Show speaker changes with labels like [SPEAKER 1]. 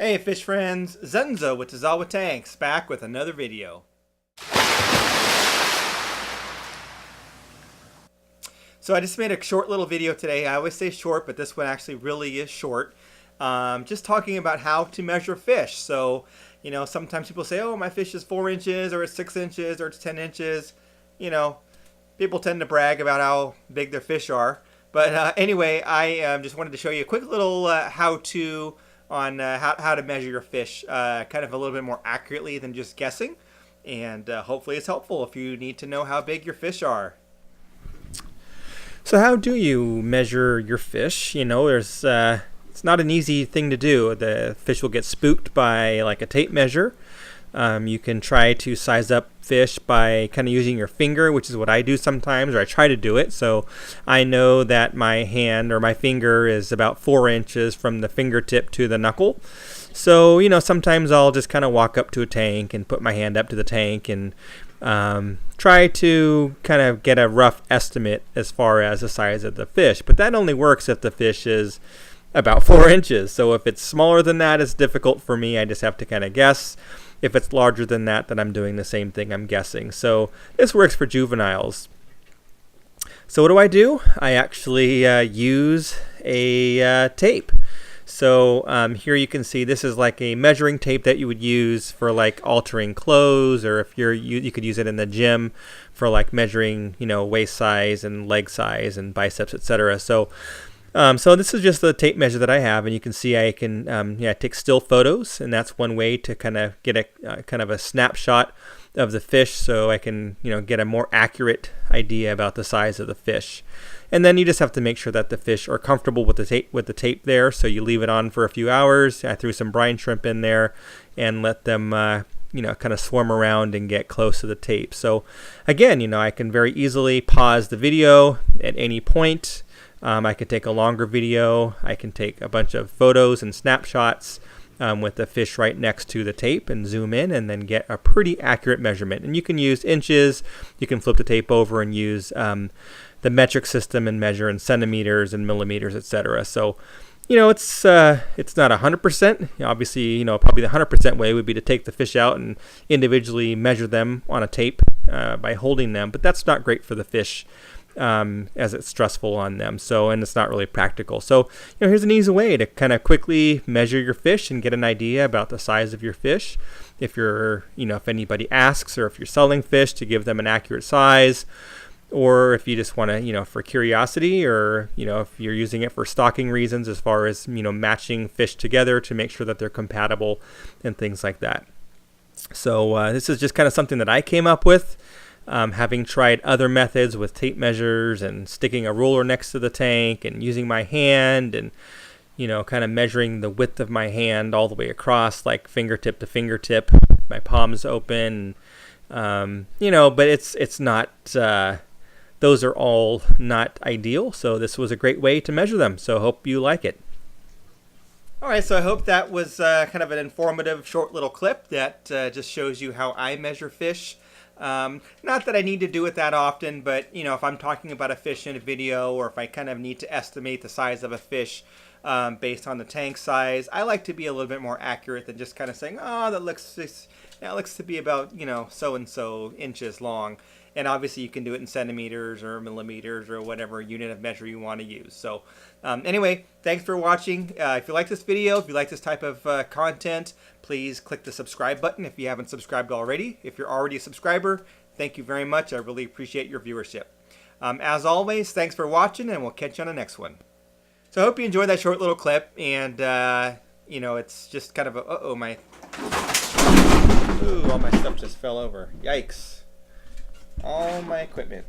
[SPEAKER 1] Hey fish friends, Zenzo with Tazawa Tanks back with another video. So I just made a short little video today. I always say short, but this one actually really is short. Just talking about how to measure fish. So, you know, sometimes people say, oh, my fish is 4 inches or it's 6 inches or it's 10 inches. You know, people tend to brag about how big their fish are. But anyway, I just wanted to show you a quick little how-to on how to measure your fish kind of a little bit more accurately than just guessing. And hopefully it's helpful if you need to know how big your fish are. So how do you measure your fish? You know, it's not an easy thing to do. The fish will get spooked by like a tape measure. You can try to size up fish by kind of using your finger, which is what I do sometimes, or I try to do it. So I know that my hand or my finger is about 4 inches from the fingertip to the knuckle. So, you know, sometimes I'll just kind of walk up to a tank and put my hand up to the tank and try to kind of get a rough estimate as far as the size of the fish. But that only works if the fish is about 4 inches. So if it's smaller than that, it's difficult for me. I just have to kind of guess. If it's larger than that, then I'm doing the same thing, I'm guessing. So this works for juveniles. So what do? I actually use a tape. So here you can see this is like a measuring tape that you would use for like altering clothes, or if you could use it in the gym for like measuring, you know, waist size and leg size and biceps, etc. So this is just the tape measure that I have, and you can see I can take still photos, and that's one way to kind of get a kind of a snapshot of the fish, so I can, you know, get a more accurate idea about the size of the fish. And then you just have to make sure that the fish are comfortable with the tape there. So you leave it on for a few hours. I threw some brine shrimp in there and let them you know, kind of swarm around and get close to the tape. So again, you know, I can very easily pause the video at any point. I can take a longer video. I can take a bunch of photos and snapshots with the fish right next to the tape and zoom in and then get a pretty accurate measurement. And you can use inches. You can flip the tape over and use the metric system and measure in centimeters and millimeters, etc. So, you know, it's not 100%. Obviously, you know, probably the 100% way would be to take the fish out and individually measure them on a tape by holding them. But that's not great for the fish, as it's stressful on them. So, and it's not really practical. So, you know, here's an easy way to kind of quickly measure your fish and get an idea about the size of your fish. If you're, you know, if anybody asks, or if you're selling fish, to give them an accurate size, or if you just want to, you know, for curiosity, or, you know, if you're using it for stocking reasons, as far as, you know, matching fish together to make sure that they're compatible and things like that. So this is just kind of something that I came up with. Having tried other methods with tape measures and sticking a ruler next to the tank and using my hand and, you know, kind of measuring the width of my hand all the way across, like fingertip to fingertip, my palms open, you know, but it's not, those are all not ideal. So this was a great way to measure them. So hope you like it. All right, so I hope that was kind of an informative short little clip that just shows you how I measure fish. Not that I need to do it that often, but, you know, if I'm talking about a fish in a video, or if I kind of need to estimate the size of a fish based on the tank size, I like to be a little bit more accurate than just kind of saying, oh, that looks to be about, you know, so-and-so inches long. And obviously you can do it in centimeters or millimeters or whatever unit of measure you want to use. So anyway, thanks for watching. If you like this video, if you like this type of content, please click the subscribe button if you haven't subscribed already. If you're already a subscriber, thank you very much. I really appreciate your viewership. As always, thanks for watching, and we'll catch you on the next one. So I hope you enjoyed that short little clip. And, you know, it's just kind of a, all my stuff just fell over. Yikes. All my equipment.